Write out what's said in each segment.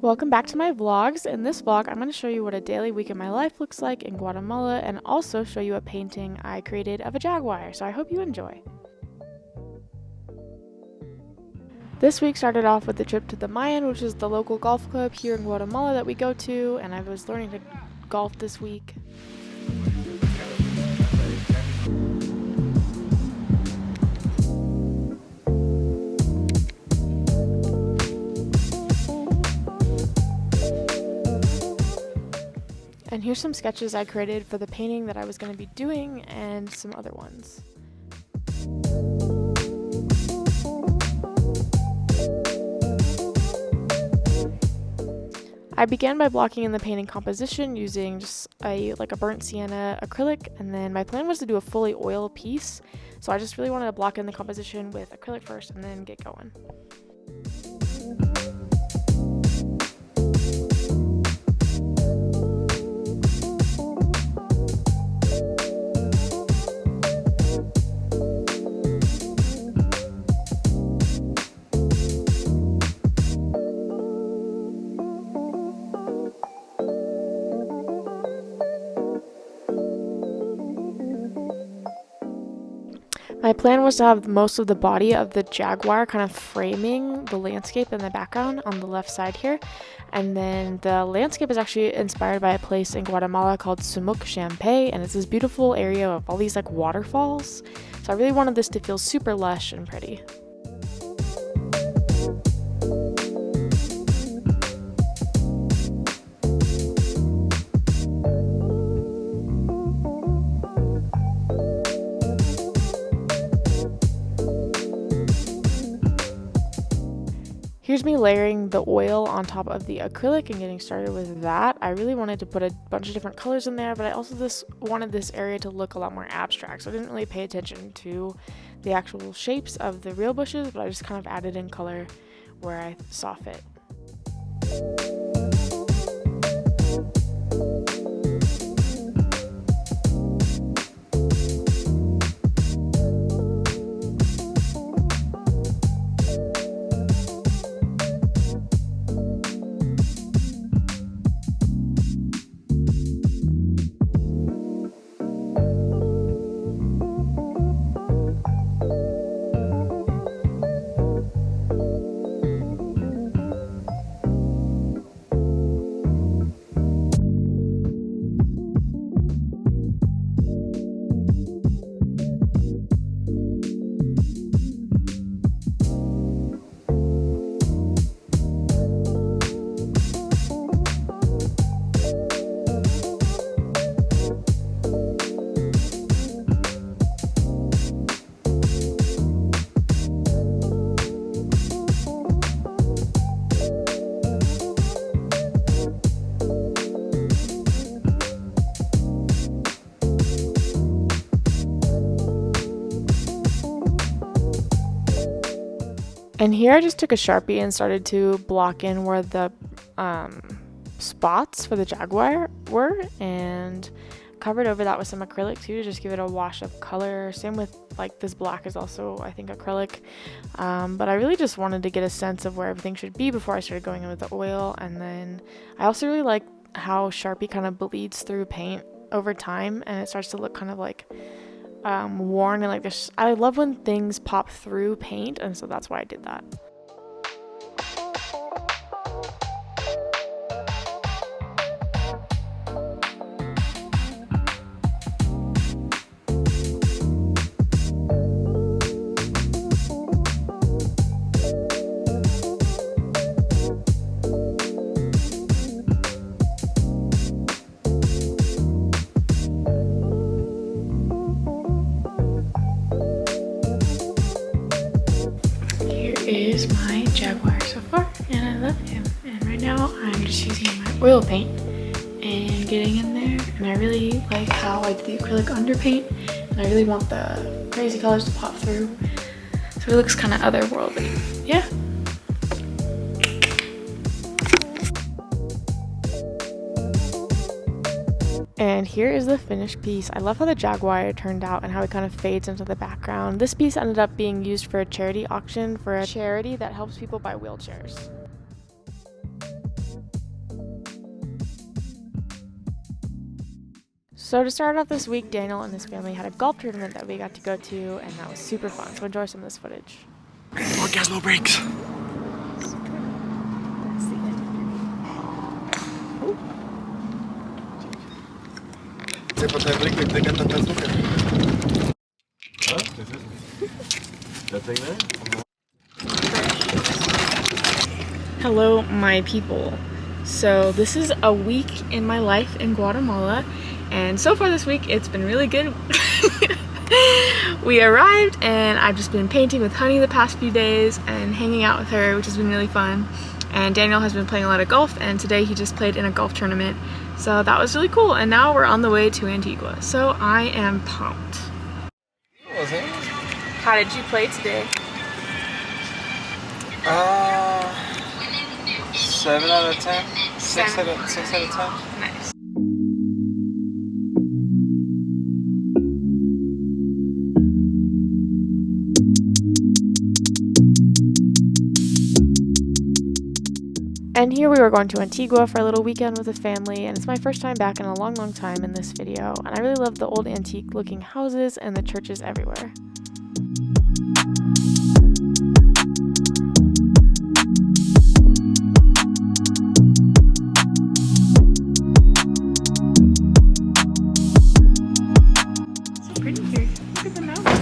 Welcome back to my vlogs. In this vlog, I'm going to show you what a daily week in my life looks like in Guatemala and also show you a painting I created of a jaguar, so I hope you enjoy. This week started off with the trip to the Mayan, which is the local golf club here in Guatemala that we go to, and I was learning to golf this week. And here's some sketches I created for the painting that I was going to be doing and some other ones. I began by blocking in the painting composition using just a burnt sienna acrylic, and then my plan was to do a fully oil piece, so I just really wanted to block in the composition with acrylic first and then get going. My plan was to have most of the body of the jaguar kind of framing the landscape in the background on the left side here. And then the landscape is actually inspired by a place in Guatemala called Sumuk Champay, and it's this beautiful area of all these waterfalls. So I really wanted this to feel super lush and pretty. Here's me layering the oil on top of the acrylic and getting started with that. I really wanted to put a bunch of different colors in there, but I also wanted this area to look a lot more abstract, so I didn't really pay attention to the actual shapes of the real bushes, but I just kind of added in color where I saw fit. And here I just took a Sharpie and started to block in where the spots for the jaguar were, and covered over that with some acrylic too to just give it a wash of color. Same with this black is also, I think, acrylic. But I really just wanted to get a sense of where everything should be before I started going in with the oil. And then I also really like how Sharpie kind of bleeds through paint over time, and it starts to look kind of worn and like this. I love when things pop through paint, and so that's why I did that. Is my jaguar so far, and I love him. And right now I'm just using my oil paint and getting in there, and I really like how I did the acrylic underpaint, and I really want the crazy colors to pop through so it looks kind of otherworldly. Yeah. And here is the finished piece. I love how the jaguar turned out and how it kind of fades into the background. This piece ended up being used for a charity auction for a charity that helps people buy wheelchairs. So to start off this week, Daniel and his family had a golf tournament that we got to go to, and that was super fun. So enjoy some of this footage. More gas, no brakes. Hello, my people. So this is a week in my life in Guatemala, and so far this week it's been really good. We arrived and I've just been painting with Honey the past few days and hanging out with her, which has been really fun. And Daniel has been playing a lot of golf, and today he just played in a golf tournament, so that was really cool. And now we're on the way to Antigua, so I am pumped. How did you play today? 7 out of 10. 6 out of 10. Nice. And here we were going to Antigua for a little weekend with the family, and it's my first time back in a long time in this video, and I really love the old antique looking houses and the churches everywhere. So pretty here. Look at the mountains.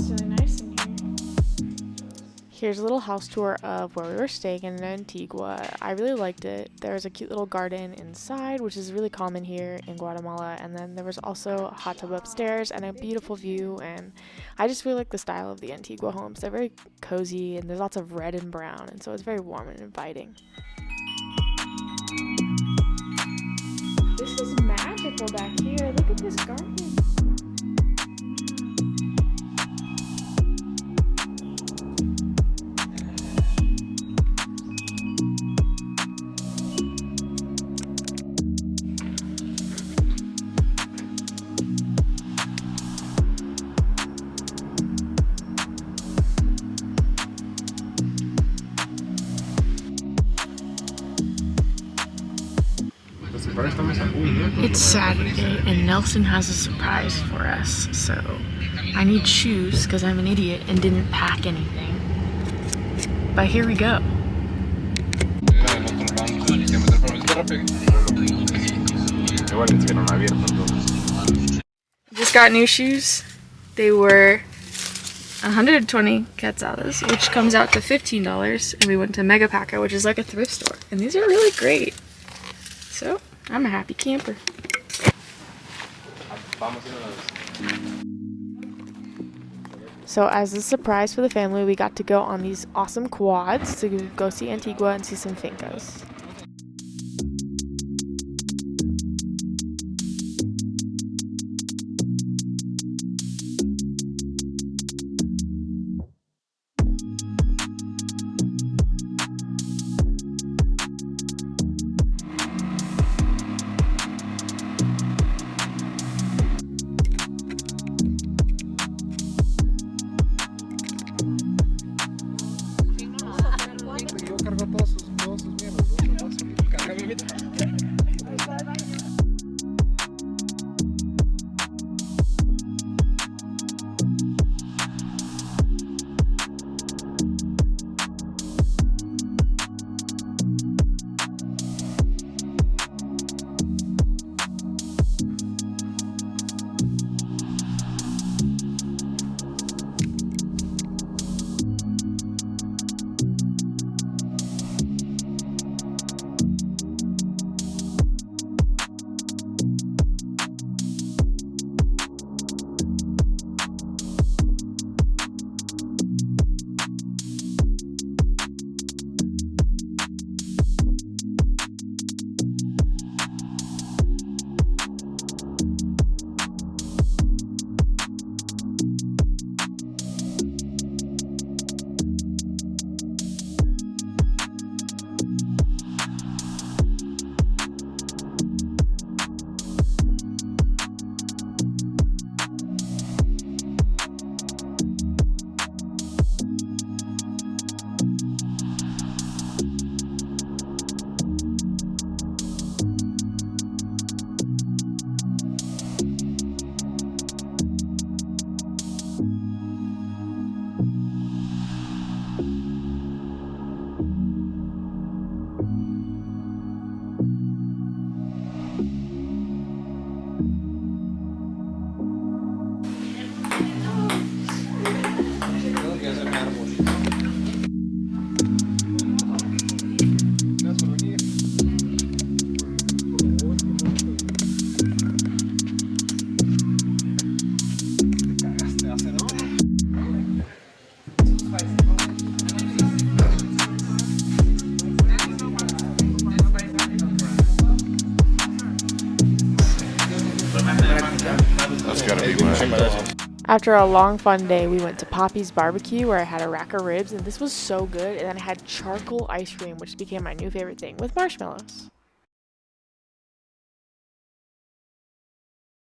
Really nice in here. Here's a little house tour of where we were staying in Antigua. I really liked it. There's a cute little garden inside, which is really common here in Guatemala, and then there was also a hot tub upstairs and a beautiful view, and I just really like the style of the Antigua homes. They're very cozy and there's lots of red and brown, and so it's very warm and inviting. This is magical back here. Look at this garden. It's Saturday and Nelson has a surprise for us, so I need shoes because I'm an idiot and didn't pack anything. But here we go. Just got new shoes. They were 120 quetzales, which comes out to $15, and we went to Mega Paca, which is like a thrift store, and these are really great. So I'm a happy camper. So as a surprise for the family, we got to go on these awesome quads to go see Antigua and see some fincas. That's gotta be wet. After a long fun day, we went to Poppy's Barbecue where I had a rack of ribs, and this was so good. And then I had charcoal ice cream, which became my new favorite thing, with marshmallows.